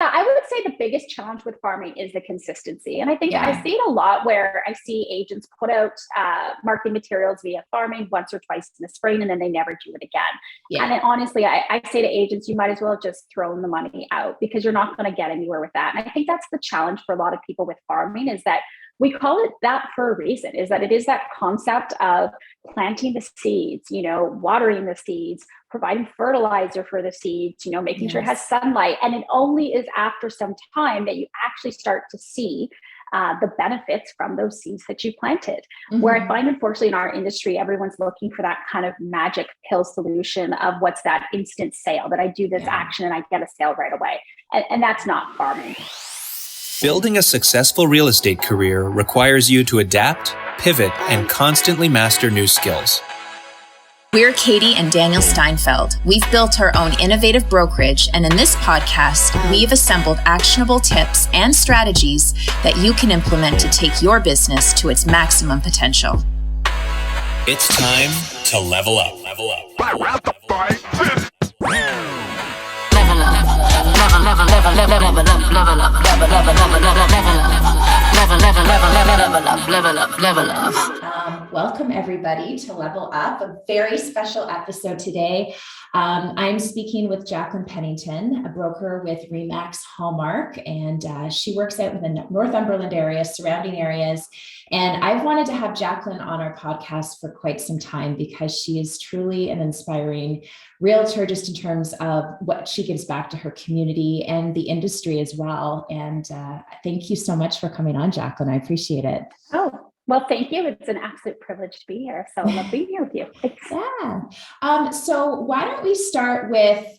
I would say the biggest challenge with farming is the consistency. And I think I Yeah. see it a lot where I see agents put out marketing materials via farming once or twice in the spring, and then they never do it again. And Yeah. then, honestly, I say to agents, you might as well just throw the money out because you're not going to get anywhere with that. And I think that's the challenge for a lot of people with farming is that we call it that for a reason, is that it is that concept of planting the seeds, watering the seeds, providing fertilizer for the seeds, making sure it has Yes. sunlight. And it only is after some time that you actually start to see the benefits from those seeds that you planted. Where I find, unfortunately, in our industry, everyone's looking for that kind of magic pill solution of what's that instant sale, that I do this action and I get a sale right away. And that's not farming. Building a successful real estate career requires you to adapt, pivot, and constantly master new skills. We're Katie and Daniel Steinfeld. We've built our own innovative brokerage, and in this podcast, we've assembled actionable tips and strategies that you can implement to take your business to its maximum potential. It's time to level up. Level up. Level up. Welcome everybody to Level Up, a very special episode today. I'm speaking with Jacqueline Pennington, a broker with RE/MAX Hallmark, and she works out in the Northumberland area, surrounding areas. And I've wanted to have Jacqueline on our podcast for quite some time because she is truly an inspiring realtor just in terms of what she gives back to her community and the industry as well. And thank you so much for coming on, Jacqueline. I appreciate it. Oh, well, thank you. It's an absolute privilege to be here. So I love being here with you. Thanks. Yeah. So why don't we start with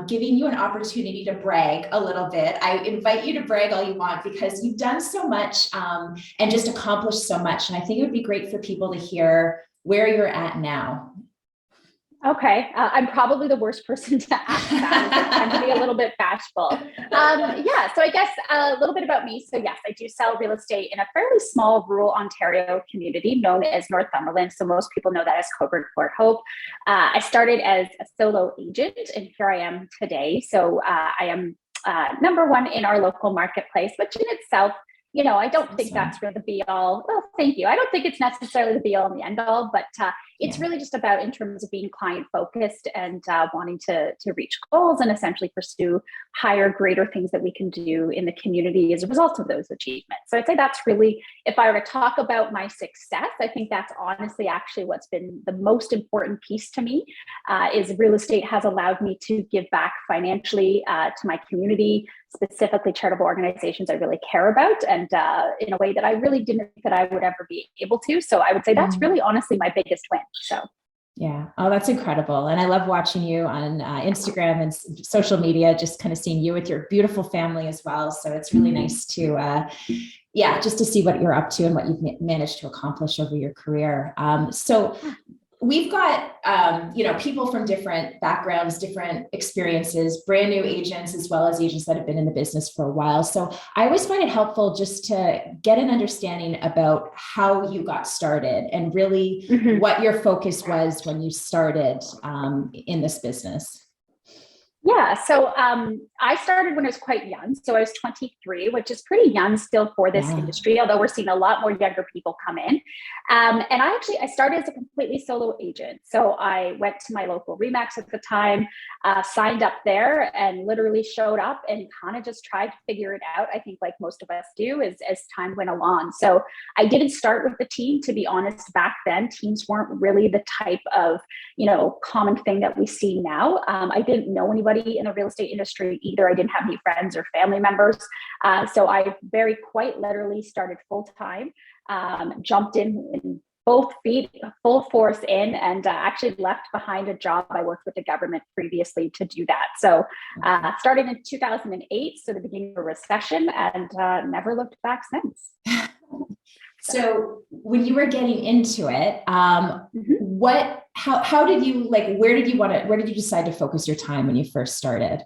giving you an opportunity to brag a little bit. I invite you to brag all you want because you've done so much and just accomplished so much. And I think it would be great for people to hear where you're at now. Okay. I'm probably the worst person to ask that. I tend to be a little bit bashful. So I guess a little bit about me. So yes, I do sell real estate in a fairly small rural Ontario community known as Northumberland. So most people know that as Coburg Port Hope. I started as a solo agent and here I am today. So I am number one in our local marketplace, which in itself, I don't think that's really the be all. Well, thank you. I don't think it's necessarily the be all and the end all, but it's really just about in terms of being client focused and wanting to reach goals and essentially pursue higher, greater things that we can do in the community as a result of those achievements. So I'd say that's really, if I were to talk about my success, I think that's honestly actually what's been the most important piece to me is real estate has allowed me to give back financially to my community, specifically charitable organizations I really care about, and in a way that I really didn't think that I would ever be able to. So I would say that's really honestly my biggest win. So. Yeah. Oh, that's incredible. And I love watching you on Instagram and social media, just kind of seeing you with your beautiful family as well. So it's really nice to, just to see what you're up to and what you've managed to accomplish over your career. So we've got, people from different backgrounds, different experiences, brand new agents, as well as agents that have been in the business for a while. So I always find it helpful just to get an understanding about how you got started and really what your focus was when you started in this business. Yeah. So I started when I was quite young. So I was 23, which is pretty young still for this industry, although we're seeing a lot more younger people come in. And I started as a completely solo agent. So I went to my local RE/MAX at the time, signed up there and literally showed up and kind of just tried to figure it out. I think like most of us do as time went along. So I didn't start with the team, to be honest. Back then, teams weren't really the type of, common thing that we see now. I didn't know anybody in the real estate industry either. I didn't have any friends or family members. So I quite literally started full time, jumped in both feet, full force in, and actually left behind a job. I worked with the government previously to do that. So started in 2008, so the beginning of a recession, and never looked back since. So when you were getting into it, how did you where did you decide to focus your time when you first started?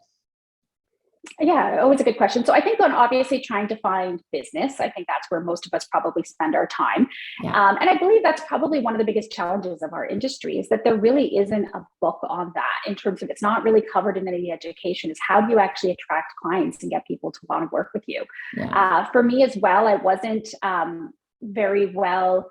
Yeah, always a good question. So I think on obviously trying to find business, I think that's where most of us probably spend our time. Yeah. And I believe that's probably one of the biggest challenges of our industry is that there really isn't a book on that in terms of it's not really covered in any education is how do you actually attract clients and get people to want to work with you? Yeah. For me as well, I wasn't very well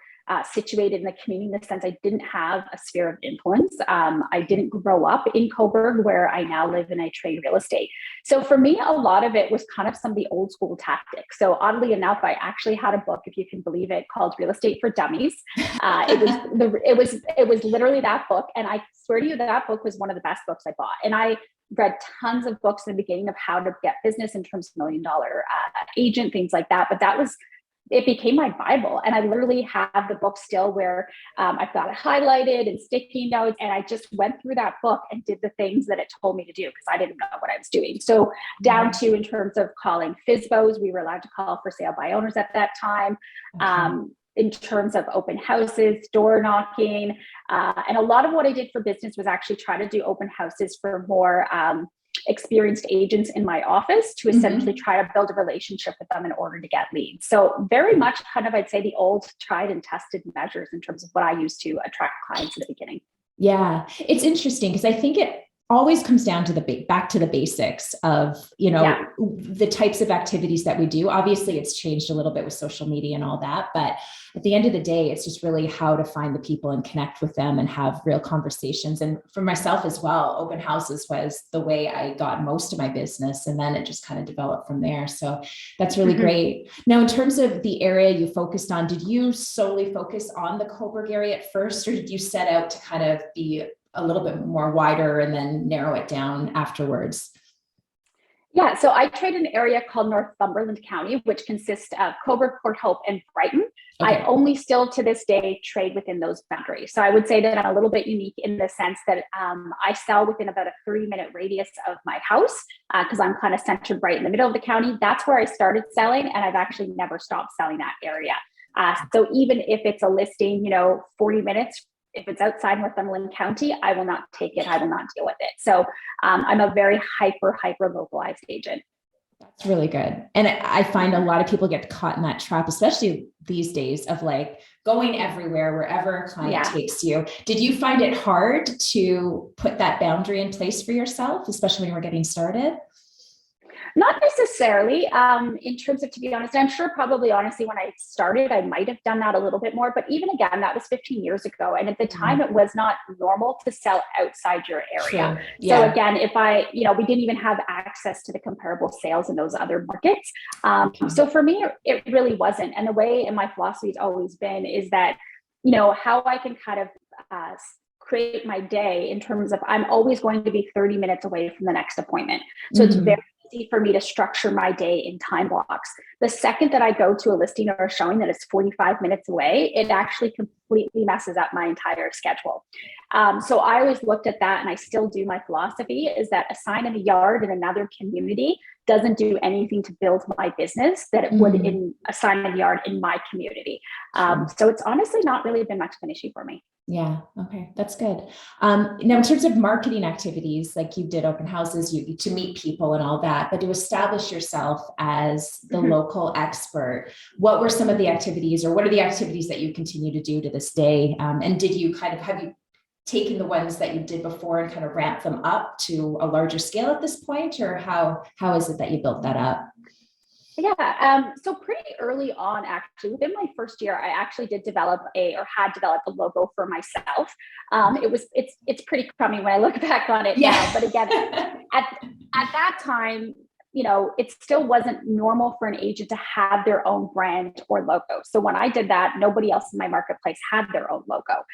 situated in the community in the sense I didn't have a sphere of influence. I didn't grow up in Coburg where I now live and I trade real estate. So for me, a lot of it was kind of some of the old school tactics. So oddly enough, I actually had a book, if you can believe it, called Real Estate for Dummies. It was literally that book. And I swear to you, that book was one of the best books I bought. And I read tons of books in the beginning of how to get business in terms of $1 million agent, things like that. But it became my Bible. And I literally have the book still where I've got it highlighted and sticky notes. And I just went through that book and did the things that it told me to do because I didn't know what I was doing. So down to in terms of calling FSBOs, we were allowed to call for sale by owners at that time. In terms of open houses, door knocking. And a lot of what I did for business was actually try to do open houses for more experienced agents in my office to essentially try to build a relationship with them in order to get leads. So very much kind of, I'd say the old tried and tested measures in terms of what I used to attract clients in the beginning. Yeah. It's interesting because I think it always comes down to back to the basics of, the types of activities that we do. Obviously it's changed a little bit with social media and all that, but at the end of the day, it's just really how to find the people and connect with them and have real conversations. And for myself as well, open houses was the way I got most of my business. And then it just kind of developed from there. So that's really great. Now, in terms of the area you focused on, did you solely focus on the Coburg area at first, or did you set out to kind of be a little bit more wider and then narrow it down afterwards? Yeah, so I trade in an area called Northumberland County, which consists of Coburg, Port Hope, and Brighton. Okay. I only still to this day trade within those boundaries. So I would say that I'm a little bit unique in the sense that I sell within about a 30-minute radius of my house because I'm kind of centered right in the middle of the county. That's where I started selling, and I've actually never stopped selling that area. So even if it's a listing, 40 minutes, if it's outside Northumberland County, I will not take it. I will not deal with it. So I'm a very hyper localized agent. That's really good. And I find a lot of people get caught in that trap, especially these days of like going everywhere, wherever a client takes you. Did you find it hard to put that boundary in place for yourself, especially when you were getting started? Not necessarily in terms of, to be honest, I'm sure probably honestly when I started, I might have done that a little bit more, but even again, that was 15 years ago. And at the time it was not normal to sell outside your area. Sure. Yeah. So again, if we didn't even have access to the comparable sales in those other markets. So for me, it really wasn't. And the way, and my philosophy has always been is that, how I can kind of create my day in terms of I'm always going to be 30 minutes away from the next appointment. So it's very easy for me to structure my day in time blocks. The second that I go to a listing or a showing that is 45 minutes away, it actually completely messes up my entire schedule. So I always looked at that, and I still do. My philosophy is that a sign in a yard in another community doesn't do anything to build my business that it would in a sign in the yard in my community. So it's honestly not really been much of an issue for me. Yeah. Okay. That's good. Now, in terms of marketing activities, like you did open houses, you to meet people and all that, but to establish yourself as the local expert, what were some of the activities, or what are the activities that you continue to do to this day? And did you have you taken the ones that you did before and kind of ramp them up to a larger scale at this point, or how is it that you built that up? Yeah. So pretty early on, actually, within my first year, I actually had developed a logo for myself. It's pretty crummy when I look back on it now. But again, at that time, it still wasn't normal for an agent to have their own brand or logo. So when I did that, nobody else in my marketplace had their own logo.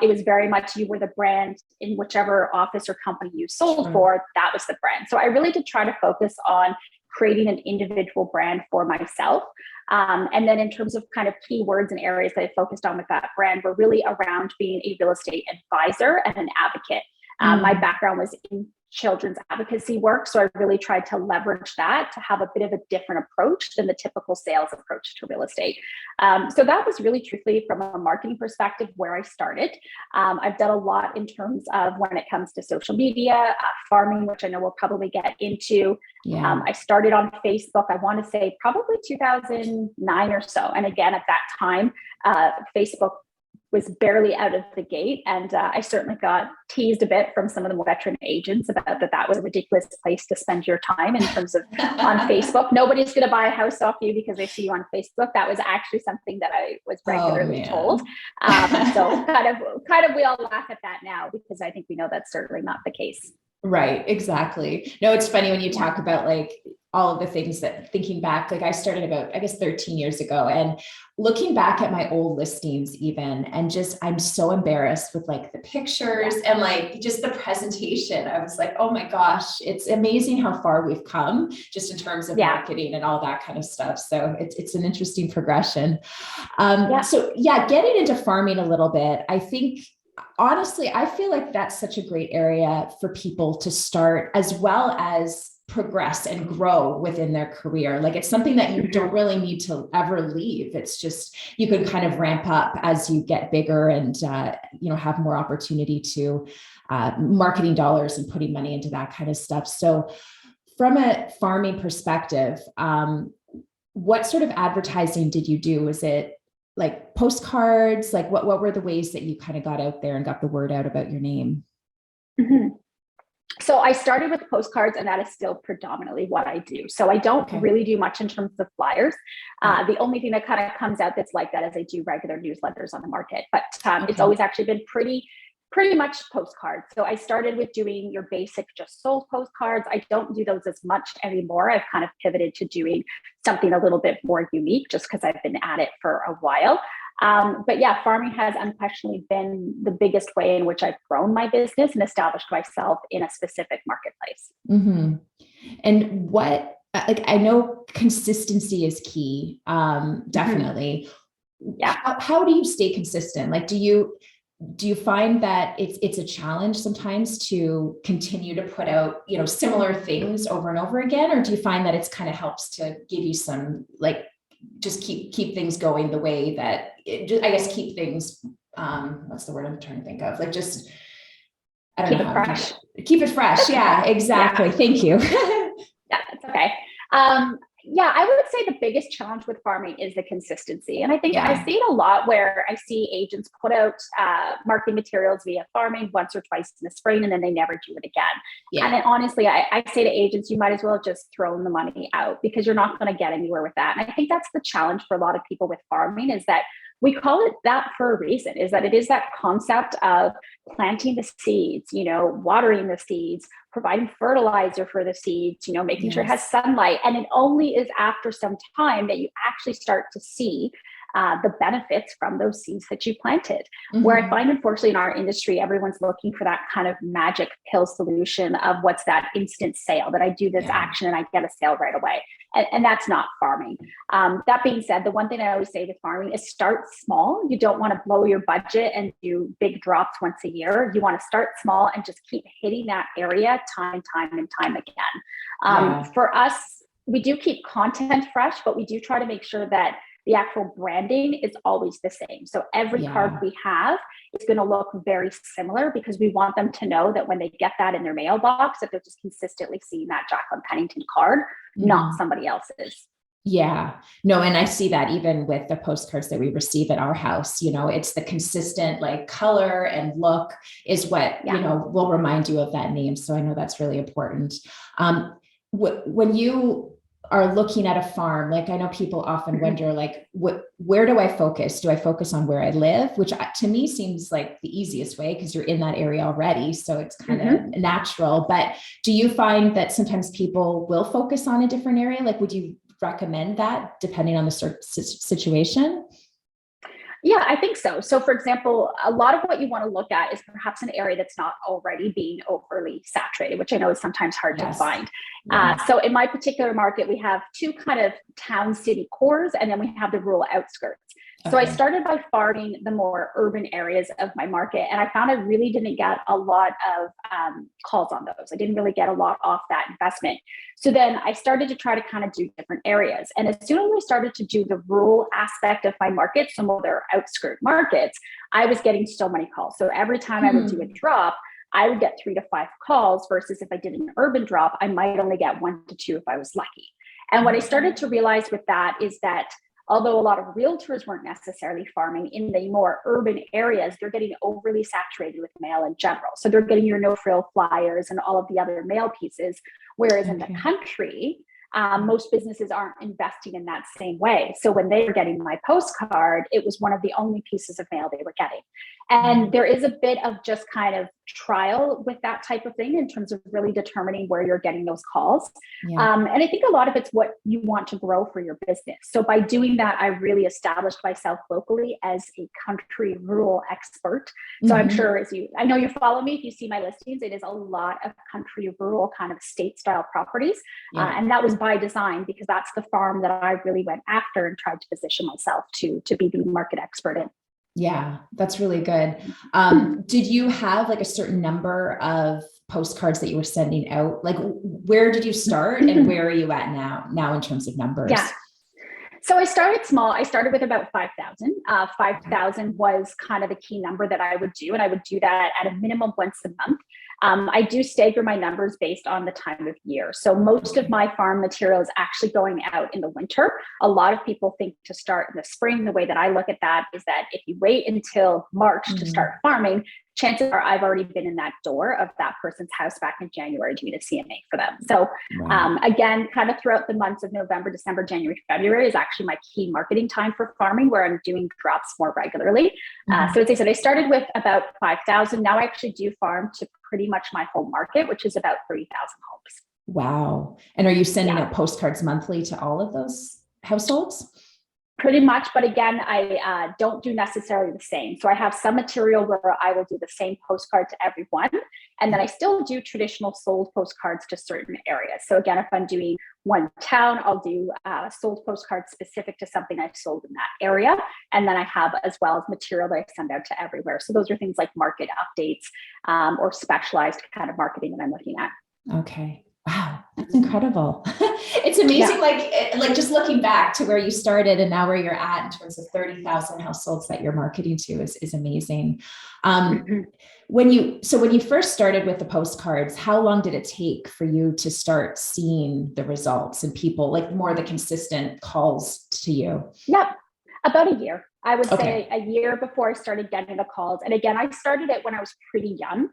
It was very much you were the brand in whichever office or company you sold for, that was the brand. So I really did try to focus on creating an individual brand for myself. And then in terms of kind of keywords and areas that I focused on with that brand were really around being a real estate advisor and an advocate. My background was in children's advocacy work. So I really tried to leverage that to have a bit of a different approach than the typical sales approach to real estate. So that was really truthfully from a marketing perspective where I started. I've done a lot in terms of when it comes to social media, farming, which I know we'll probably get into. Yeah. I started on Facebook, I want to say probably 2009 or so. And again, at that time, Facebook was barely out of the gate. And I certainly got teased a bit from some of the more veteran agents about that was a ridiculous place to spend your time in terms of on Facebook. Nobody's going to buy a house off you because they see you on Facebook. That was actually something that I was regularly told. So kind of we all laugh at that now because I think we know that's certainly not the case. Right. Exactly. No, it's funny when you talk about like all of the things that thinking back, like I started about, I guess, 13 years ago, and looking back at my old listings even, and just, I'm so embarrassed with like the pictures and like just the presentation. I was like, oh my gosh, it's amazing how far we've come just in terms of marketing and all that kind of stuff. So it's an interesting progression. So getting into farming a little bit, I think, honestly, I feel like that's such a great area for people to start as well as progress and grow within their career. Like it's something that you don't really need to ever leave. It's just, you can kind of ramp up as you get bigger and, have more opportunity to marketing dollars and putting money into that kind of stuff. So from a farming perspective, what sort of advertising did you do? Was it like postcards? Like what were the ways that you kind of got out there and got the word out about your name? Mm-hmm. So I started with postcards, and that is still predominantly what I do. So I don't really do much in terms of flyers. The only thing that kind of comes out that's like that is I do regular newsletters on the market, but it's always actually been pretty much postcards. So I started with doing your basic just sold postcards. I don't do those as much anymore. I've kind of pivoted to doing something a little bit more unique just because I've been at it for a while. But yeah, farming has unquestionably been the biggest way in which I've grown my business and established myself in a specific marketplace. Mm-hmm. And what, like, I know consistency is key. Definitely. Yeah. How do you stay consistent? Like, do you find that it's a challenge sometimes to continue to put out, similar things over and over again? Or do you find that it's kind of helps to give you some, like, just keep things going the way that keep things, what's the word I'm trying to think of? Like, just, I don't know. Fresh. Keep it fresh. Yeah, exactly. Yeah. Thank you. Yeah, that's okay. I would say the biggest challenge with farming is the consistency. And I think I see it a lot where I see agents put out marketing materials via farming once or twice in the spring, and then they never do it again. Yeah. And then, honestly, I say to agents, you might as well just throw the money out because you're not going to get anywhere with that. And I think that's the challenge for a lot of people with farming is that we call it that for a reason, is that it is that concept of planting the seeds, watering the seeds, providing fertilizer for the seeds, making sure it has sunlight. And it only is after some time that you actually start to see the benefits from those seeds that you planted. Mm-hmm. Where I find, unfortunately, in our industry, everyone's looking for that kind of magic pill solution of what's that instant sale, that I do this action and I get a sale right away. And that's not farming. That being said, the one thing I always say with farming is start small. You don't want to blow your budget and do big drops once a year. You want to start small and just keep hitting that area time and time again. For us, we do keep content fresh, but we do try to make sure that the actual branding is always the same. So every card we have is going to look very similar because we want them to know that when they get that in their mailbox, that they're just consistently seeing that Jacqueline Pennington card, not somebody else's. Yeah, no. And I see that even with the postcards that we receive at our house, it's the consistent like color and look is what, will remind you of that name. So I know that's really important. When you are looking at a farm, like I know people often wonder, like, where do I focus? Do I focus on where I live? Which to me seems like the easiest way because you're in that area already. So it's kind of natural. But do you find that sometimes people will focus on a different area? Like, would you recommend that depending on the situation? Yeah, I think so. So for example, a lot of what you want to look at is perhaps an area that's not already being overly saturated, which I know is sometimes hard to find. So in my particular market, we have two kind of town city cores, and then we have the rural outskirts. So I started by farming the more urban areas of my market, and I found I really didn't get a lot of calls on those. I didn't really get a lot off that investment. So then I started to try to kind of do different areas. And as soon as I started to do the rural aspect of my market, some of their outskirt markets, I was getting so many calls. So every time I would do a drop, I would get 3 to 5 calls versus if I did an urban drop, I might only get 1 to 2 if I was lucky. And what I started to realize with that is that although a lot of realtors weren't necessarily farming in the more urban areas, they're getting overly saturated with mail in general. So they're getting your no-frill flyers and all of the other mail pieces. Whereas in the country, most businesses aren't investing in that same way. So when they were getting my postcard, it was one of the only pieces of mail they were getting. And there is a bit of just kind of trial with that type of thing in terms of really determining where you're getting those calls. And I think a lot of it's what you want to grow for your business. So by doing that, I really established myself locally as a country rural expert. So I'm sure I know you follow me, if you see my listings, it is a lot of country rural kind of estate style properties. And that was by design because that's the farm that I really went after and tried to position myself to be the market expert in. Yeah, that's really good. Did you have like a certain number of postcards that you were sending out? Like, where did you start and where are you at now in terms of numbers? Yeah. So I started small. I started with about 5,000. 5,000 was kind of the key number that I would do. And I would do that at a minimum once a month. I do stagger my numbers based on the time of year. So most of my farm material is actually going out in the winter. A lot of people think to start in the spring. The way that I look at that is that if you wait until March to start farming, chances are I've already been in that door of that person's house back in January doing a CMA for them. So again, kind of throughout the months of November, December, January, February is actually my key marketing time for farming where I'm doing drops more regularly. So as I said, I started with about 5,000. Now I actually do farm to pretty much my whole market, which is about 30,000 homes. Wow. And are you sending out postcards monthly to all of those households? Pretty much, but again, I don't do necessarily the same. So I have some material where I will do the same postcard to everyone. And then I still do traditional sold postcards to certain areas. So again, if I'm doing one town, I'll do sold postcards specific to something I've sold in that area. And then I have as well as material that I send out to everywhere. So those are things like market updates or specialized kind of marketing that I'm looking at. Okay. Wow, that's incredible. It's amazing. Like just looking back to where you started and now where you're at in terms of 30,000 households that you're marketing to is amazing. When you first started with the postcards, how long did it take for you to start seeing the results and people like more the consistent calls to you? Yep. About a year. I would say a year before I started getting the calls. And again, I started it when I was pretty young.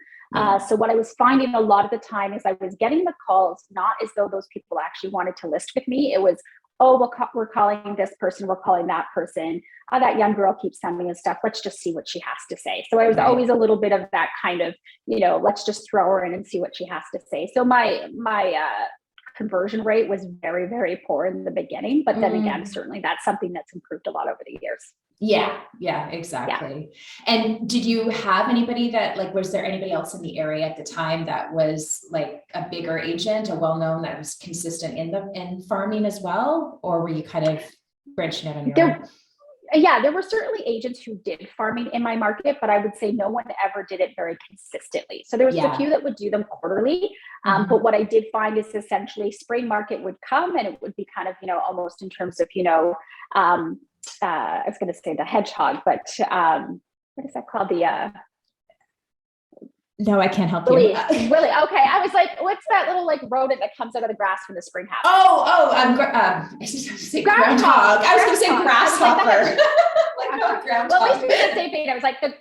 So what I was finding a lot of the time is I was getting the calls, not as though those people actually wanted to list with me. It was, we're calling this person, we're calling that person. That young girl keeps sending us stuff. Let's just see what she has to say. So I was always a little bit of that kind of, let's just throw her in and see what she has to say. So my conversion rate was very, very poor in the beginning. But then again, certainly that's something that's improved a lot over the years. Yeah, exactly. Yeah. And did you have anybody was there anybody else in the area at the time that was like a bigger agent, a well-known that was consistent in farming as well? Or were you kind of branching out on your own? Yeah, there were certainly agents who did farming in my market, but I would say no one ever did it very consistently. So there was a few that would do them quarterly. But what I did find is essentially spring market would come and it would be kind of, almost in terms of, I was going to say the hedgehog, but what is that called? No, I can't help Willie. you. Willie. Okay. I was like, what's that little rodent that comes out of the grass when the spring happens? Groundhog. I was going to say grasshopper. Groundhog. Well, at least it's the same thing. I was like, the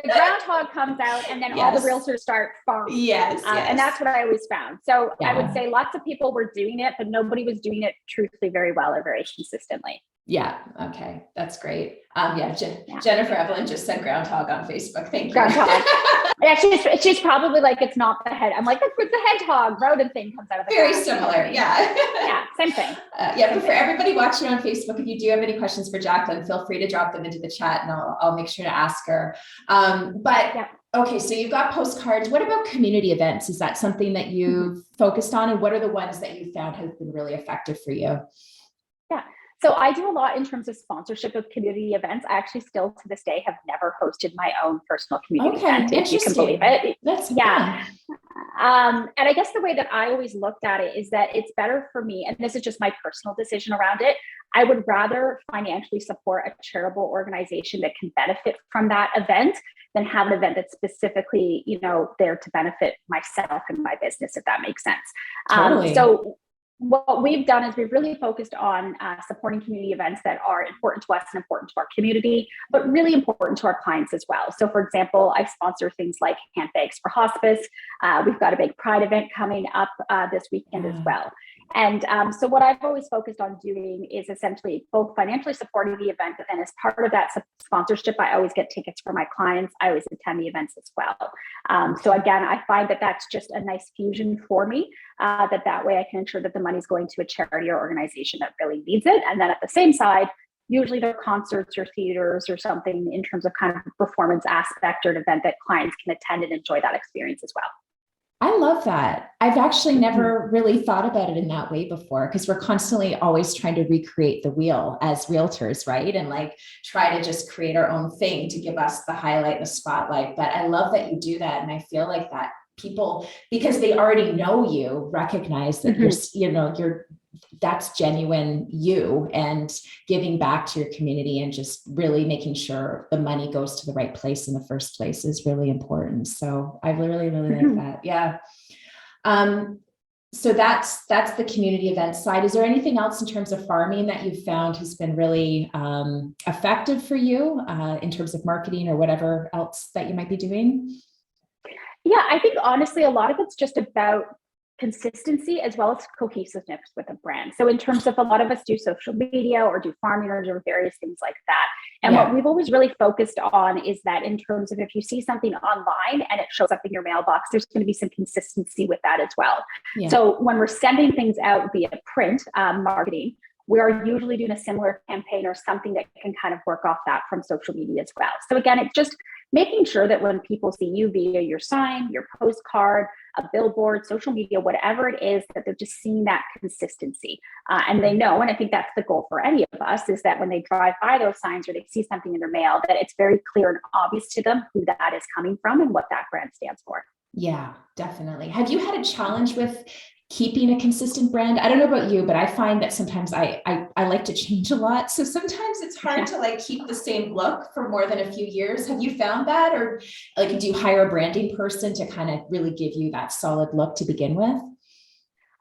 groundhog comes out and then all the realtors start farming. Yes. And that's what I always found. So I would say lots of people were doing it, but nobody was doing it truthfully very well or very consistently. Yeah. Okay. That's great. Jennifer Evelyn just said groundhog on Facebook. Thank you. Groundhog. Yeah, she's probably like, it's not the head. I'm like, that's the hedgehog rodent thing comes out of the very grass. similar. Yeah. Yeah. Same thing. But for everybody watching on Facebook, if you do have any questions for Jacqueline, feel free to drop them into the chat and I'll make sure to ask her. Okay, so you've got postcards. What about community events? Is that something that you've focused on? And what are the ones that you found have been really effective for you? Yeah. So I do a lot in terms of sponsorship of community events. I actually still to this day have never hosted my own personal community event, if you can believe it. That's yeah. And I guess the way that I always looked at it is that it's better for me, and this is just my personal decision around it. I would rather financially support a charitable organization that can benefit from that event than have an event that's specifically, there to benefit myself and my business, if that makes sense. Totally. So what we've done is we've really focused on supporting community events that are important to us and important to our community, but really important to our clients as well. So for example, I sponsor things like handbags for hospice. We've got a big Pride event coming up this weekend as well. And so what I've always focused on doing is essentially both financially supporting the event, but then as part of that sponsorship, I always get tickets for my clients. I always attend the events as well. So again, I find that that's just a nice fusion for me, that way I can ensure that the money's going to a charity or organization that really needs it. And then at the same side, usually there are concerts or theaters or something in terms of kind of performance aspect or an event that clients can attend and enjoy that experience as well. I love that. I've actually never really thought about it in that way before, because we're constantly always trying to recreate the wheel as realtors, right? And like try to just create our own thing to give us the highlight and the spotlight. But I love that you do that. And I feel like that people, because they already know you, recognize that you're that's genuine you, and giving back to your community and just really making sure the money goes to the right place in the first place is really important. So I really, really like that. Yeah. So that's the community event side. Is there anything else in terms of farming that you've found has been really effective for you in terms of marketing or whatever else that you might be doing? Yeah, I think honestly, a lot of it's just about consistency as well as cohesiveness with a brand. So in terms of a lot of us do social media or do farming or do various things like that. And what we've always really focused on is that in terms of if you see something online and it shows up in your mailbox, there's going to be some consistency with that as well. Yeah. So when we're sending things out via print marketing, we are usually doing a similar campaign or something that can kind of work off that from social media as well. So again, it's just making sure that when people see you via your sign, your postcard, a billboard, social media, whatever it is, that they're just seeing that consistency. And they know, and I think that's the goal for any of us, is that when they drive by those signs or they see something in their mail, that it's very clear and obvious to them who that is coming from and what that brand stands for. Yeah, definitely. Have you had a challenge with keeping a consistent brand? I don't know about you, but I find that sometimes I like to change a lot. So sometimes it's hard to like keep the same look for more than a few years. Have you found that? Or like, do you hire a branding person to kind of really give you that solid look to begin with?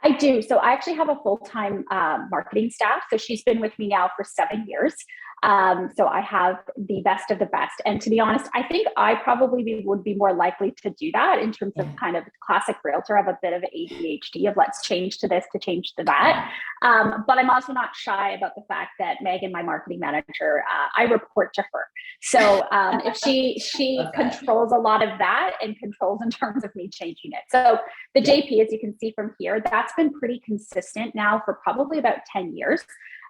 I do. So I actually have a full-time marketing staff. So she's been with me now for 7 years. So I have the best of the best. And to be honest, I think I probably would be more likely to do that in terms of kind of classic realtor. I have a bit of ADHD of let's change to this to change to that. But I'm also not shy about the fact that Megan, my marketing manager, I report to her. So if she controls a lot of that and controls in terms of me changing it. So the JP, as you can see from here, that's been pretty consistent now for probably about 10 years.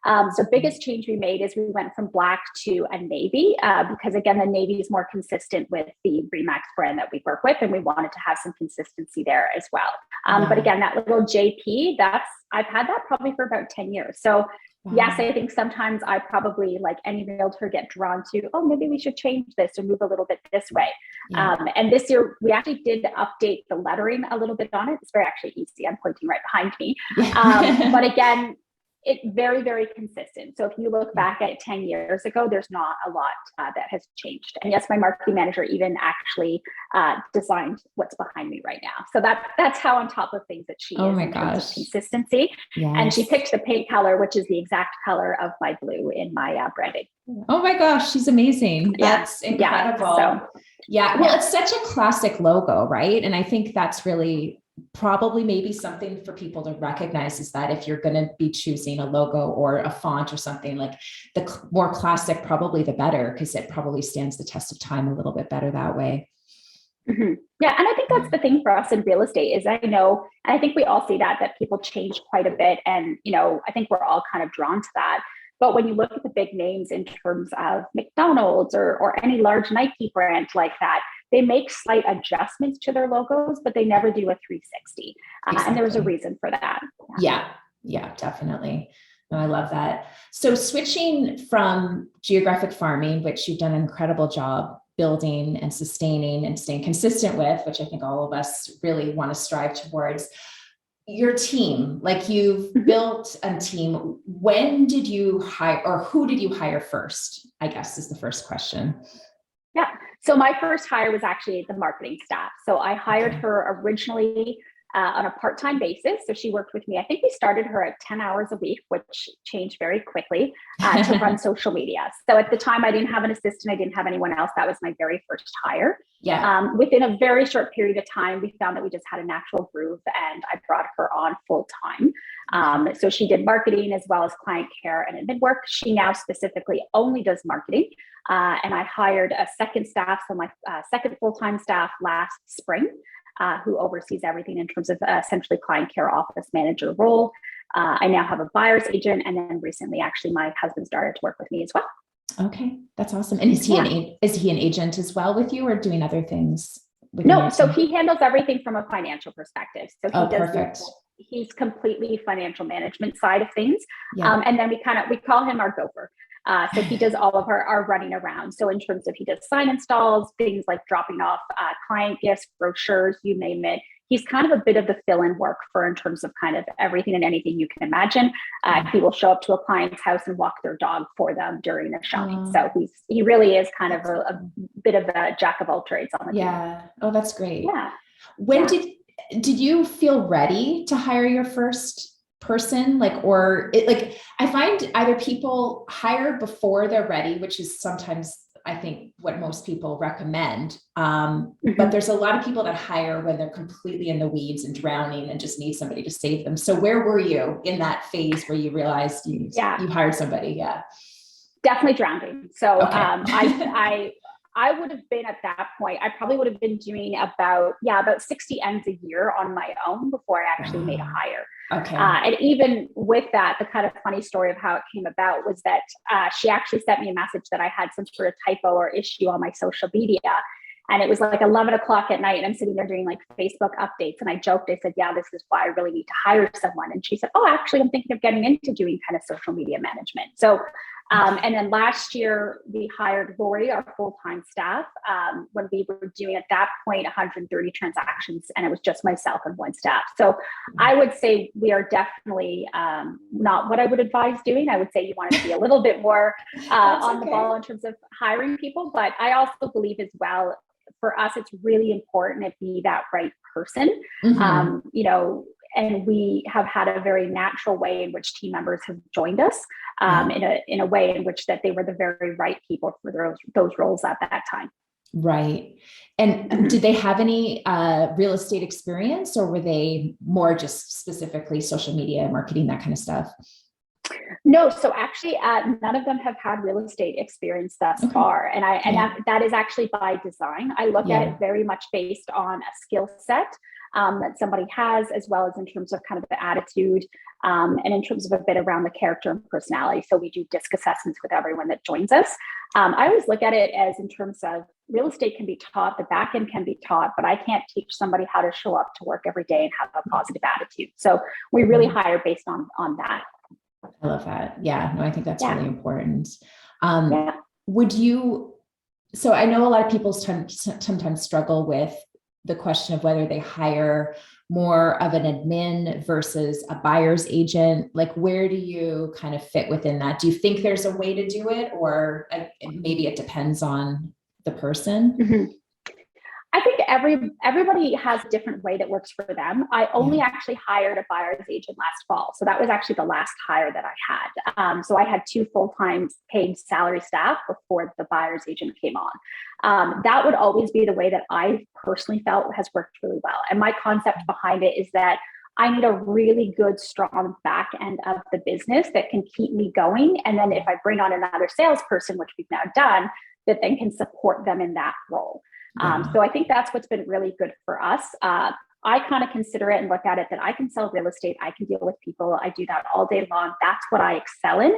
So biggest change we made is we went from black to a navy, because again, the navy is more consistent with the Remax brand that we work with, and we wanted to have some consistency there as well. But again, that little JP, I've had that probably for about 10 years. So yes, I think sometimes I probably, like any realtor, get drawn to, oh, maybe we should change this or move a little bit this way. And this year we actually did update the lettering a little bit on it. It's very actually easy. I'm pointing right behind me. But again, it's very, very consistent. So if you look back at 10 years ago, there's not a lot that has changed. And yes, my marketing manager even actually designed what's behind me right now. So that's how on top of things that she is in terms of consistency. Yes. And she picked the paint color, which is the exact color of my blue in my branding. Oh my gosh, she's amazing. That's incredible. Well, it's such a classic logo, right? And I think that's really probably maybe something for people to recognize, is that if you're going to be choosing a logo or a font or something, like the more classic, probably the better, because it probably stands the test of time a little bit better that way. Mm-hmm. Yeah. And I think that's the thing for us in real estate is I know, and I think we all see that people change quite a bit. And, I think we're all kind of drawn to that. But when you look at the big names in terms of McDonald's or any large Nike brand like that, they make slight adjustments to their logos, but they never do a 360. And there's a reason for that. Yeah, definitely. Oh, I love that. So switching from geographic farming, which you've done an incredible job building and sustaining and staying consistent with, which I think all of us really want to strive towards, your team, like you've built a team. When did you hire, or who did you hire first, I guess is the first question. Yeah. So my first hire was actually the marketing staff. So I hired her originally on a part-time basis. So she worked with me. I think we started her at 10 hours a week, which changed very quickly to run social media. So at the time I didn't have an assistant. I didn't have anyone else. That was my very first hire. Yeah. Within a very short period of time, we found that we just had a natural groove and I brought her on full time. So she did marketing as well as client care and admin work. She now specifically only does marketing. And I hired a second staff, so my second full-time staff last spring, who oversees everything in terms of essentially client care office manager role. I now have a buyer's agent, and then recently, actually, my husband started to work with me as well. Okay, that's awesome. And is he an agent as well with you, or doing other things? No, so he handles everything from a financial perspective. So he does perfect. He's completely financial management side of things. Yeah. And then we call him our gopher. So he does all of our running around. So in terms of, he does sign installs, things like dropping off client gifts, brochures, you name it. He's kind of a bit of the fill-in work for in terms of kind of everything and anything you can imagine. He will show up to a client's house and walk their dog for them during the showing. So he really is kind of a bit of a jack of all trades on the team. Yeah. Oh, that's great. Yeah. When did you feel ready to hire your first person? I find either people hire before they're ready, which is sometimes I think what most people recommend. But there's a lot of people that hire when they're completely in the weeds and drowning and just need somebody to save them. So where were you in that phase where you realized you hired somebody? Yeah. Definitely drowning. So I would have been at that point, I probably would have been doing about 60 ends a year on my own before I actually made a hire. Okay. And even with that, the kind of funny story of how it came about was that she actually sent me a message that I had some sort of typo or issue on my social media. And it was like 11 o'clock at night and I'm sitting there doing like Facebook updates. And I joked, I said, yeah, this is why I really need to hire someone. And she said, oh, actually, I'm thinking of getting into doing kind of social media management. So and then last year we hired Lori, our full-time staff, when we were doing at that point 130 transactions, and it was just myself and one staff. So I would say we are definitely not what I would advise doing. I would say you want to be a little bit more on the ball in terms of hiring people, but I also believe as well, for us, it's really important to be that right person. And we have had a very natural way in which team members have joined us in a way in which that they were the very right people for those roles at that time. Right. And did they have any real estate experience, or were they more just specifically social media, marketing, that kind of stuff? No, so actually none of them have had real estate experience thus far. And that is actually by design. I look at it very much based on a skill set that somebody has, as well as in terms of kind of the attitude and in terms of a bit around the character and personality. So we do disc assessments with everyone that joins us. I always look at it as in terms of real estate can be taught, the back end can be taught, but I can't teach somebody how to show up to work every day and have a positive attitude. So we really hire based on that. I love that. Yeah, no, I think that's really important. Would you, so I know a lot of people sometimes struggle with the question of whether they hire more of an admin versus a buyer's agent. Like, where do you kind of fit within that? Do you think there's a way to do it, or maybe it depends on the person? I think everybody has a different way that works for them. I only actually hired a buyer's agent last fall. So that was actually the last hire that I had. So I had 2 full-time paid salary staff before the buyer's agent came on. That would always be the way that I personally felt has worked really well. And my concept behind it is that I need a really good, strong back end of the business that can keep me going. And then if I bring on another salesperson, which we've now done, that then can support them in that role. So I think that's what's been really good for us. I kind of consider it and look at it that I can sell real estate. I can deal with people. I do that all day long. That's what I excel in.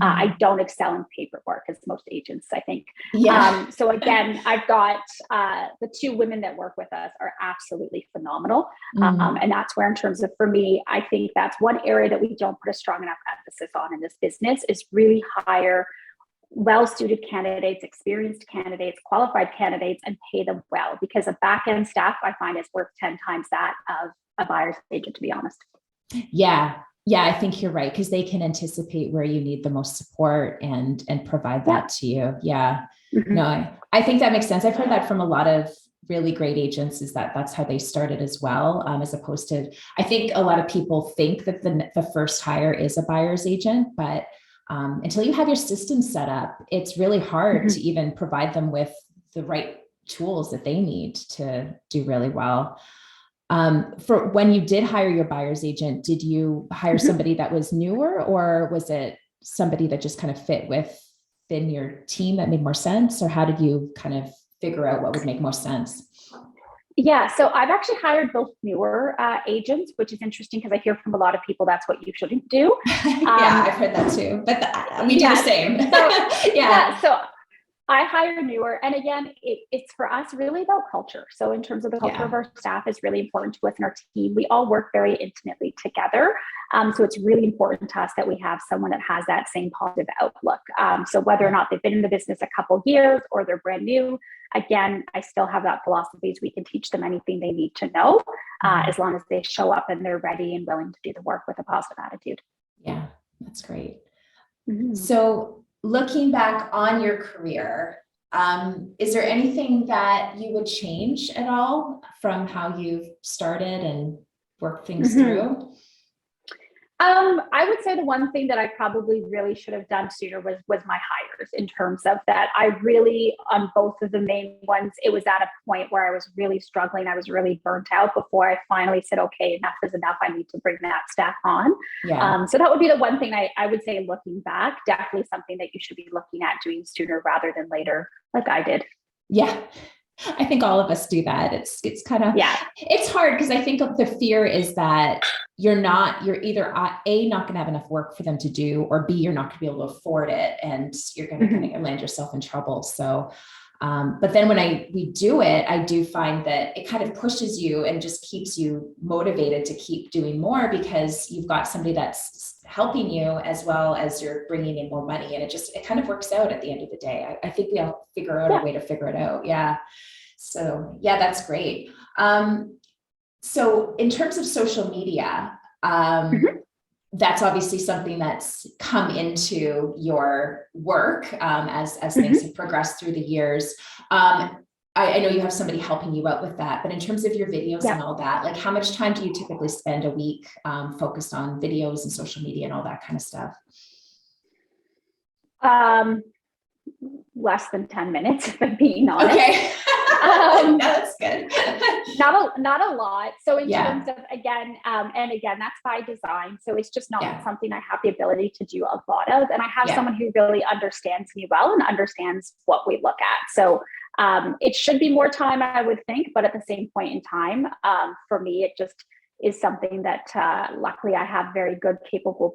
I don't excel in paperwork as most agents, I think. Yeah. So again, I've got the two women that work with us are absolutely phenomenal. And that's where, in terms of, for me, I think that's one area that we don't put a strong enough emphasis on in this business, is really hire well-suited candidates, experienced candidates, qualified candidates, and pay them well, because a back-end staff, I find, is worth 10 times that of a buyer's agent, to be honest. Yeah. I think you're right, because they can anticipate where you need the most support and provide that to you. Yeah. No, I think that makes sense. I've heard that from a lot of really great agents, is that that's how they started as well. As opposed to, I think a lot of people think that the first hire is a buyer's agent, but until you have your system set up, it's really hard to even provide them with the right tools that they need to do really well. For when you did hire your buyer's agent, did you hire somebody that was newer, or was it somebody that just kind of fit within your team that made more sense? Or how did you kind of figure out what would make most sense? Yeah, so I've actually hired both newer agents, which is interesting because I hear from a lot of people that's what you shouldn't do. Yeah, I've heard that too, but we do the same. So, so I hire newer, and again, it's for us really about culture. So in terms of the culture of our staff is really important to us and our team. We all work very intimately together. So it's really important to us that we have someone that has that same positive outlook. So whether or not they've been in the business a couple years or they're brand new, again, I still have that philosophy is we can teach them anything they need to know, as long as they show up and they're ready and willing to do the work with a positive attitude. Yeah, that's great. So looking back on your career, is there anything that you would change at all from how you've started and worked things through? I would say the one thing that I probably really should have done sooner was my hires, in terms of that. I really, on both of the main ones, it was at a point where I was really struggling. I was really burnt out before I finally said, okay, enough is enough. I need to bring that staff on. So that would be the one thing I would say, looking back, definitely something that you should be looking at doing sooner rather than later, like I did. Yeah. I think all of us do that. It's kind of, it's hard because I think the fear is that you're either A, not going to have enough work for them to do, or B, you're not going to be able to afford it, and you're going to kind of land yourself in trouble. So, but then when we do it, I do find that it kind of pushes you and just keeps you motivated to keep doing more, because you've got somebody that's helping you as well as you're bringing in more money. And it kind of works out at the end of the day. I think we all figure out a way to figure it out. Yeah. So yeah, that's great. So in terms of social media, that's obviously something that's come into your work as things have progressed through the years. I know you have somebody helping you out with that, but in terms of your videos and all that, like how much time do you typically spend a week focused on videos and social media and all that kind of stuff? Less than 10 minutes, if I'm being honest. Okay. That's good. not a lot. So in terms of, again, that's by design. So it's just not something I have the ability to do a lot of. And I have someone who really understands me well and understands what we look at. So it should be more time, I would think, but at the same point in time, for me, it just is something that luckily I have very good, capable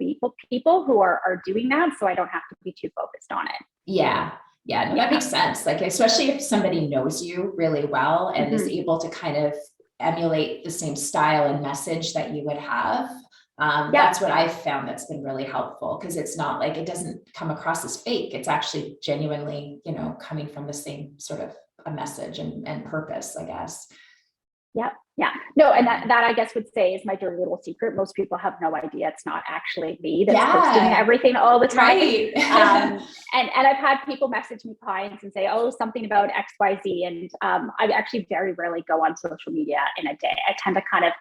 people who are doing that. So I don't have to be too focused on it. Yeah. No, that makes sense. Like, especially if somebody knows you really well and is able to kind of emulate the same style and message that you would have. That's what I've found that's been really helpful, because it's not like, it doesn't come across as fake. It's actually genuinely, coming from the same sort of a message and purpose, I guess. Yeah. No, and that I guess would say is my dirty little secret. Most people have no idea it's not actually me that's posting everything all the time. Right. And I've had people message me, clients, and say, oh, something about XYZ. And I actually very rarely go on social media in a day. I tend to kind of,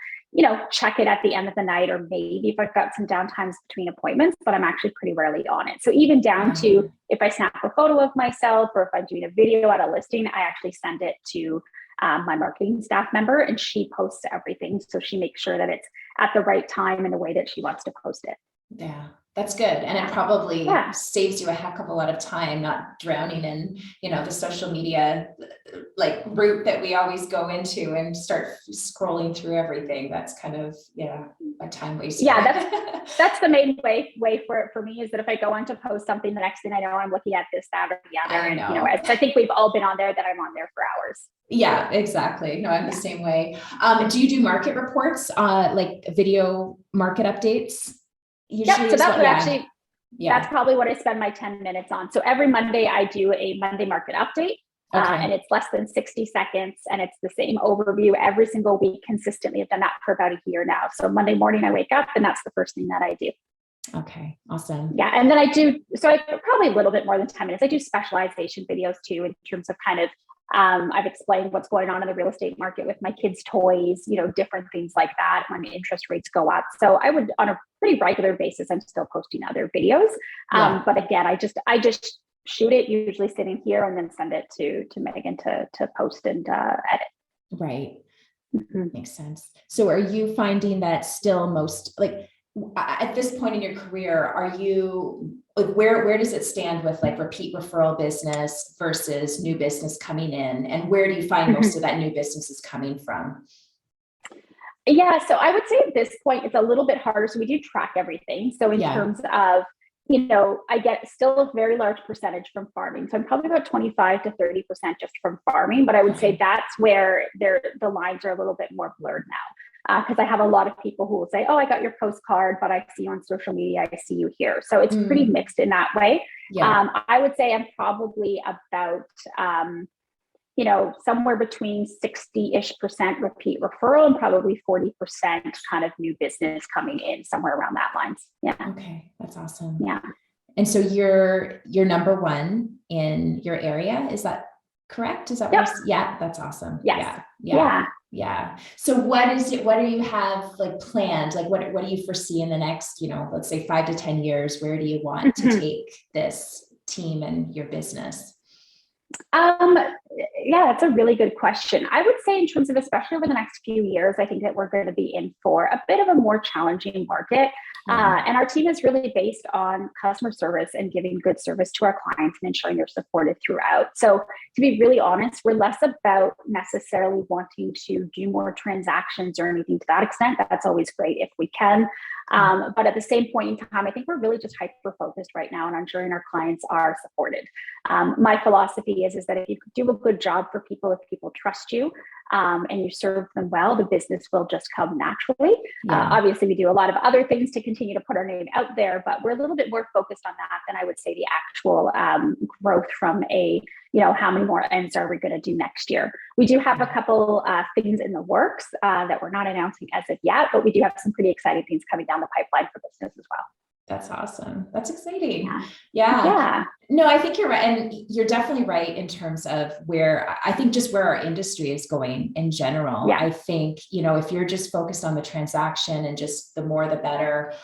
check it at the end of the night, or maybe if I've got some downtimes between appointments, but I'm actually pretty rarely on it. So even down to if I snap a photo of myself, or if I'm doing a video at a listing, I actually send it to my marketing staff member, and she posts everything. So she makes sure that it's at the right time and the way that she wants to post it. Yeah, That's good. And it probably Yeah. saves you a heck of a lot of time, not drowning in, the social media like route that we always go into and start scrolling through everything. That's kind of, a time waster. Yeah, that's the main way for me, is that if I go on to post something, the next thing I know, I'm looking at this, that, or the other. And, I think we've all been on there, that I'm on there for hours. Yeah, exactly. No, I'm the same way. Do you do market reports, like video market updates? Yep. So that's probably what I spend my 10 minutes on. So every Monday I do a Monday market update. And it's less than 60 seconds, and it's the same overview every single week consistently. I've done that for about a year now. So Monday morning I wake up and that's the first thing that I do. Okay, awesome. Yeah. And then I probably a little bit more than 10 minutes. I do specialization videos too, in terms of kind of, I've explained what's going on in the real estate market with my kids' toys, different things like that when interest rates go up. So I would, on a pretty regular basis, I'm still posting other videos. But again, I just shoot it, usually sitting here, and then send it to Megan to post and edit. Right. Mm-hmm. Makes sense. So are you finding that still at this point in your career, are you where does it stand with like repeat referral business versus new business coming in? And where do you find most of that new business is coming from? Yeah, so I would say at this point, it's a little bit harder. So we do track everything. So in terms of, I get still a very large percentage from farming. So I'm probably about 25 to 30% just from farming, but I would say that's where the lines are a little bit more blurred now. Because I have a lot of people who will say, oh, I got your postcard, but I see you on social media, I see you here. So it's pretty mixed in that way. Yeah. I would say I'm probably about, somewhere between 60-ish% repeat referral and probably 40% kind of new business coming in, somewhere around that lines. Yeah. Okay. That's awesome. Yeah. And so you're number one in your area. Is that correct? Is that right? Yeah. That's awesome. Yes. Yeah. So what do you have like planned? Like what do you foresee in the next, let's say 5 to 10 years? Where do you want to take this team and your business? Yeah, that's a really good question. I would say in terms of, especially over the next few years, I think that we're going to be in for a bit of a more challenging market. And our team is really based on customer service and giving good service to our clients and ensuring they're supported throughout. So to be really honest, we're less about necessarily wanting to do more transactions or anything to that extent. That's always great if we can. But at the same point in time, I think we're really just hyper-focused right now on ensuring our clients are supported. My philosophy is that if you do a good job for people, if people trust you, and you serve them well, the business will just come naturally. Obviously, we do a lot of other things to continue to put our name out there, but we're a little bit more focused on that than I would say the actual growth from how many more ends are we going to do next year? We do have a couple things in the works that we're not announcing as of yet, but we do have some pretty exciting things coming down the pipeline for business as well. That's awesome. That's exciting. Yeah. No, I think you're right. And you're definitely right in terms of where our industry is going in general. I think, if you're just focused on the transaction and just the more, the better,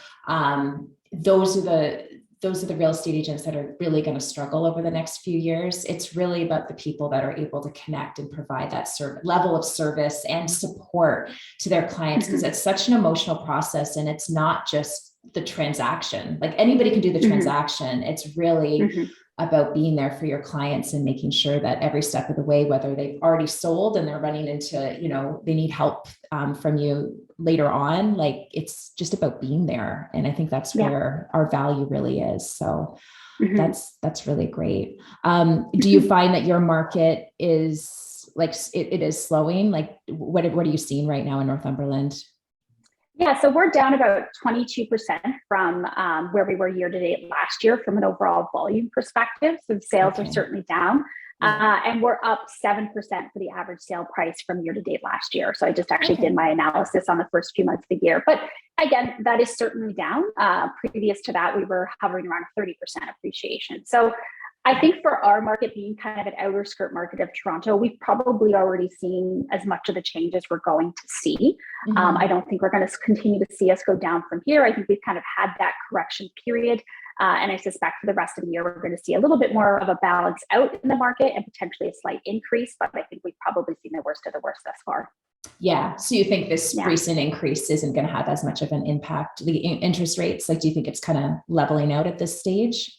those are the real estate agents that are really going to struggle over the next few years. It's really about the people that are able to connect and provide that level of service and support to their clients, because it's such an emotional process, and it's not just the transaction. Like anybody can do the transaction. It's really about being there for your clients and making sure that every step of the way, whether they've already sold and they're running into, they need help from you later on, like it's just about being there. And I think that's where our value really is. So that's really great. Do you find that your market is like, it is slowing? Like what are you seeing right now in Northumberland? Yeah, so we're down about 22% from where we were year to date last year from an overall volume perspective. So sales are certainly down. And we're up 7% for the average sale price from year to date last year. So I just actually did my analysis on the first few months of the year. But again, that is certainly down. Previous to that, we were hovering around 30% appreciation. So I think for our market being kind of an outer skirt market of Toronto, we've probably already seen as much of the change as we're going to see. I don't think we're going to continue to see us go down from here. I think we've kind of had that correction period. And I suspect for the rest of the year, we're going to see a little bit more of a balance out in the market and potentially a slight increase. But I think we've probably seen the worst of the worst thus far. Yeah. So you think this recent increase isn't going to have as much of an impact, the interest rates? Like, do you think it's kind of leveling out at this stage?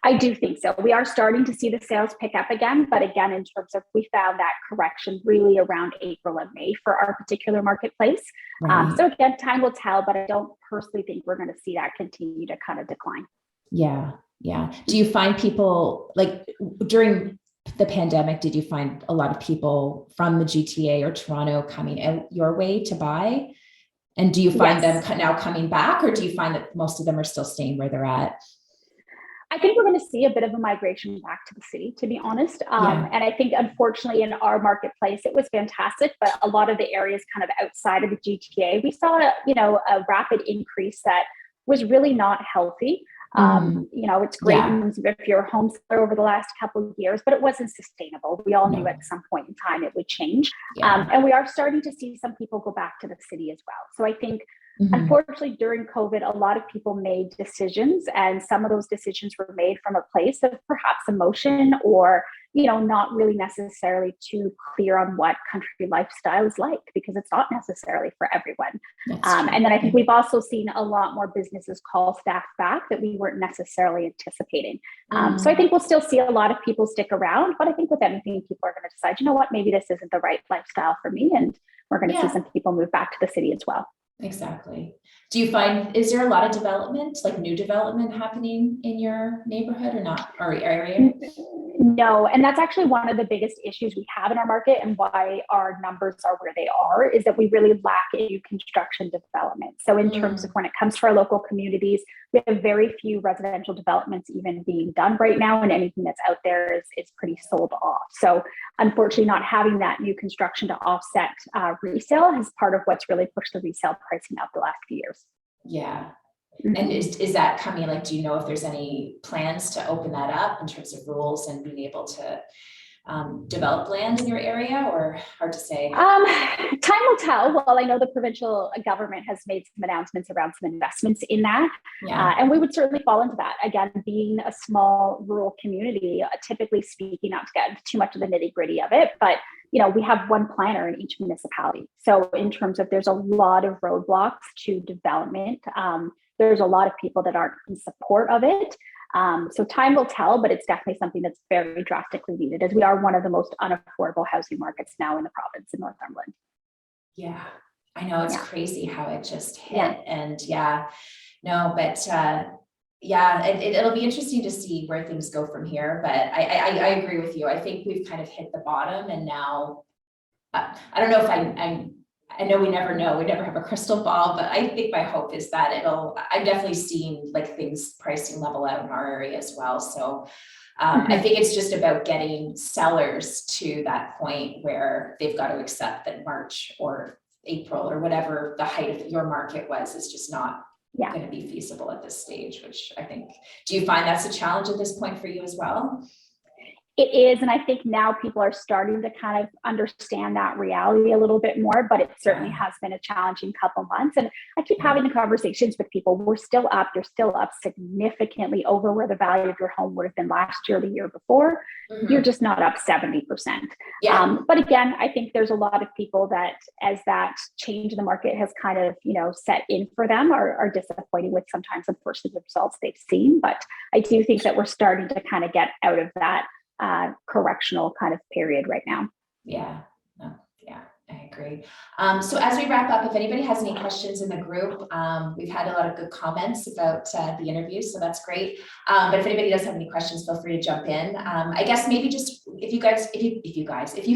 I do think so. We are starting to see the sales pick up again, but again, in terms of, we found that correction really around April and May for our particular marketplace. Right. So again, time will tell, but I don't personally think we're going to see that continue to kind of decline. Yeah. Yeah. Do you find people, like during the pandemic, did you find a lot of people from the GTA or Toronto coming out your way to buy? And do you find them now coming back, or do you find that most of them are still staying where they're at? I think we're going to see a bit of a migration back to the city, to be honest. And I think, unfortunately, in our marketplace, it was fantastic, but a lot of the areas kind of outside of the GTA, we saw, a rapid increase that was really not healthy. It's great if you're a home seller over the last couple of years, but it wasn't sustainable. We all knew at some point in time it would change. And we are starting to see some people go back to the city as well. So I think, unfortunately, during COVID, a lot of people made decisions, and some of those decisions were made from a place of perhaps emotion or, not really necessarily too clear on what country lifestyle is like, because it's not necessarily for everyone. And then I think we've also seen a lot more businesses call staff back that we weren't necessarily anticipating. So I think we'll still see a lot of people stick around, but I think with anything, people are going to decide, maybe this isn't the right lifestyle for me. And we're going to see some people move back to the city as well. Exactly. Do you find, is there a lot of development, like new development happening in your neighborhood or not, or area? No. And that's actually one of the biggest issues we have in our market, and why our numbers are where they are, is that we really lack a new construction development. So in terms of when it comes to our local communities, we have very few residential developments even being done right now, and anything that's out there is pretty sold off. So unfortunately, not having that new construction to offset resale is part of what's really pushed the resale pricing up the last few years. Yeah. And is that coming, like, do you know if there's any plans to open that up in terms of rules and being able to develop land in your area, or hard to say? Time will tell. Well, I know the provincial government has made some announcements around some investments in that. And we would certainly fall into that. Again, being a small rural community, typically speaking, not to get into too much of the nitty gritty of it, but we have one planner in each municipality. So in terms of, there's a lot of roadblocks to development. There's a lot of people that aren't in support of it. So time will tell, but it's definitely something that's very drastically needed, as we are one of the most unaffordable housing markets now in the province in Northumberland. Yeah, I know, it's crazy how it just hit. And it'll be interesting to see where things go from here. But I agree with you. I think we've kind of hit the bottom, and now I don't know if I know we never know, we never have a crystal ball, but I think my hope is that I'm definitely seeing like things pricing level out in our area as well. So I think it's just about getting sellers to that point where they've got to accept that March or April or whatever the height of your market was is just not going to be feasible at this stage, which I think, do you find that's a challenge at this point for you as well? It is. And I think now people are starting to kind of understand that reality a little bit more, but it certainly has been a challenging couple months. And I keep having the conversations with people. You're still up significantly over where the value of your home would have been last year, the year before. You're just not up 70%. But again, I think there's a lot of people that, as that change in the market has kind of, set in for them, are disappointed with sometimes, unfortunately, the results they've seen. But I do think that we're starting to kind of get out of that correctional kind of period right now. I agree. So as we wrap up, if anybody has any questions in the group, we've had a lot of good comments about the interview, so that's great. But if anybody does have any questions, feel free to jump in. I guess maybe just if you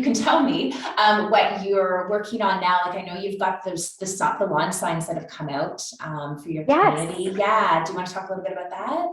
can tell me what you're working on now. Like, I know you've got the lawn signs that have come out for your community. Yeah, do you want to talk a little bit about that?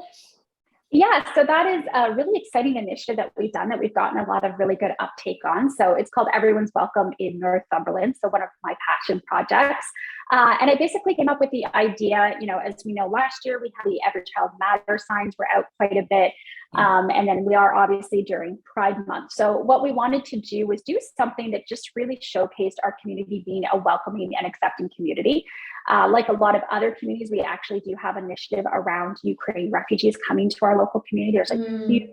Yeah, so that is a really exciting initiative that we've done, that we've gotten a lot of really good uptake on. So it's called Everyone's Welcome in Northumberland. So one of my passion projects. And I basically came up with the idea, as we know, last year we had the Every Child Matters signs were out quite a bit. And then we are obviously during Pride Month. So what we wanted to do was do something that just really showcased our community being a welcoming and accepting community. Like a lot of other communities, we actually do have an initiative around Ukraine refugees coming to our local community. There's a huge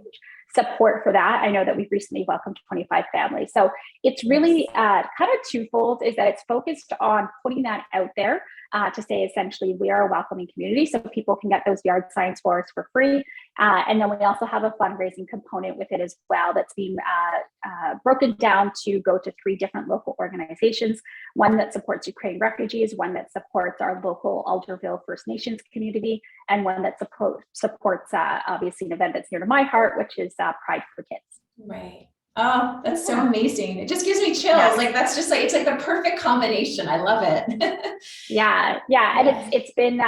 support for that. I know that we've recently welcomed 25 families. So it's really kind of twofold, is that it's focused on putting that out there to say, essentially, we are a welcoming community, so people can get those yard signs for us for free. And then we also have a fundraising component with it as well that's being broken down to go to 3 different local organizations, one that supports Ukraine refugees, one that supports our local Alderville First Nations community, and one that supports obviously an event that's near to my heart, which is Pride for Kids. Right. Oh, that's so amazing. It just gives me chills. Yeah. Like, that's just like, it's like the perfect combination. I love it. Yeah. And it's been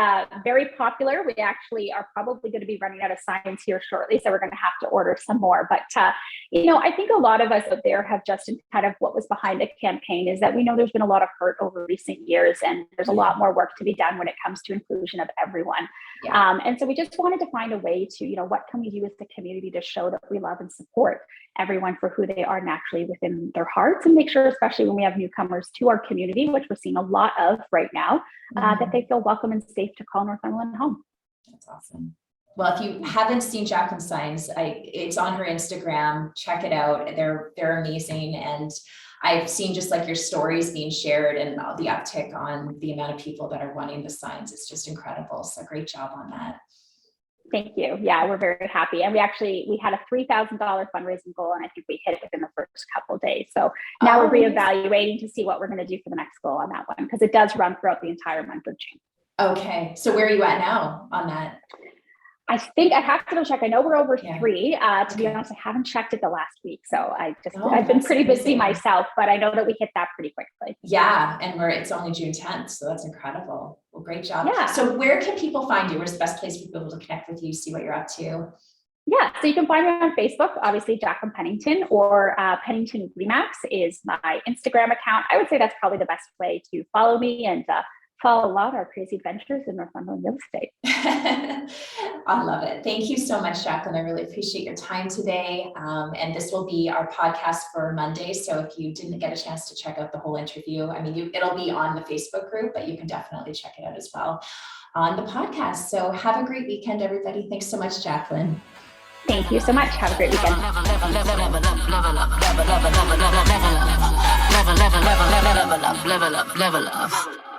very popular. We actually are probably going to be running out of signs here shortly, so we're going to have to order some more. But, I think a lot of us out there have just kind of what was behind the campaign is that we know there's been a lot of hurt over recent years, and there's a lot more work to be done when it comes to inclusion of everyone. Yeah. And so we just wanted to find a way to, what can we do as the community to show that we love and support everyone for who they are naturally within their hearts, and make sure, especially when we have newcomers to our community, which we're seeing a lot of right now, that they feel welcome and safe to call Northumberland home. That's awesome. Well, if you haven't seen Jacqueline's signs, it's on her Instagram. Check it out. They're amazing. And I've seen just like your stories being shared and the uptick on the amount of people that are wanting the signs. It's just incredible. So great job on that. Thank you. Yeah, we're very happy. And we had a $3,000 fundraising goal, and I think we hit it within the first couple of days. So now we're reevaluating to see what we're going to do for the next goal on that one, because it does run throughout the entire month of June. Okay. So where are you at now on that? I think I have to go check. I know we're over 3. To be honest, I haven't checked it the last week. So I've been pretty busy myself, but I know that we hit that pretty quickly. Yeah. And it's only June 10th. So that's incredible. Well, great job. Yeah. So where can people find you? Where's the best place for people to connect with you, see what you're up to? Yeah, so you can find me on Facebook, obviously Jacqueline Pennington, or Pennington Remax is my Instagram account. I would say that's probably the best way to follow me and follow a lot of our crazy adventures in Northumberland real estate. I love it. Thank you so much, Jacqueline. I really appreciate your time today. And this will be our podcast for Monday. So if you didn't get a chance to check out the whole interview, it'll be on the Facebook group, but you can definitely check it out as well on the podcast. So have a great weekend, everybody. Thanks so much, Jacqueline. Thank you so much. Have a great weekend. Level up.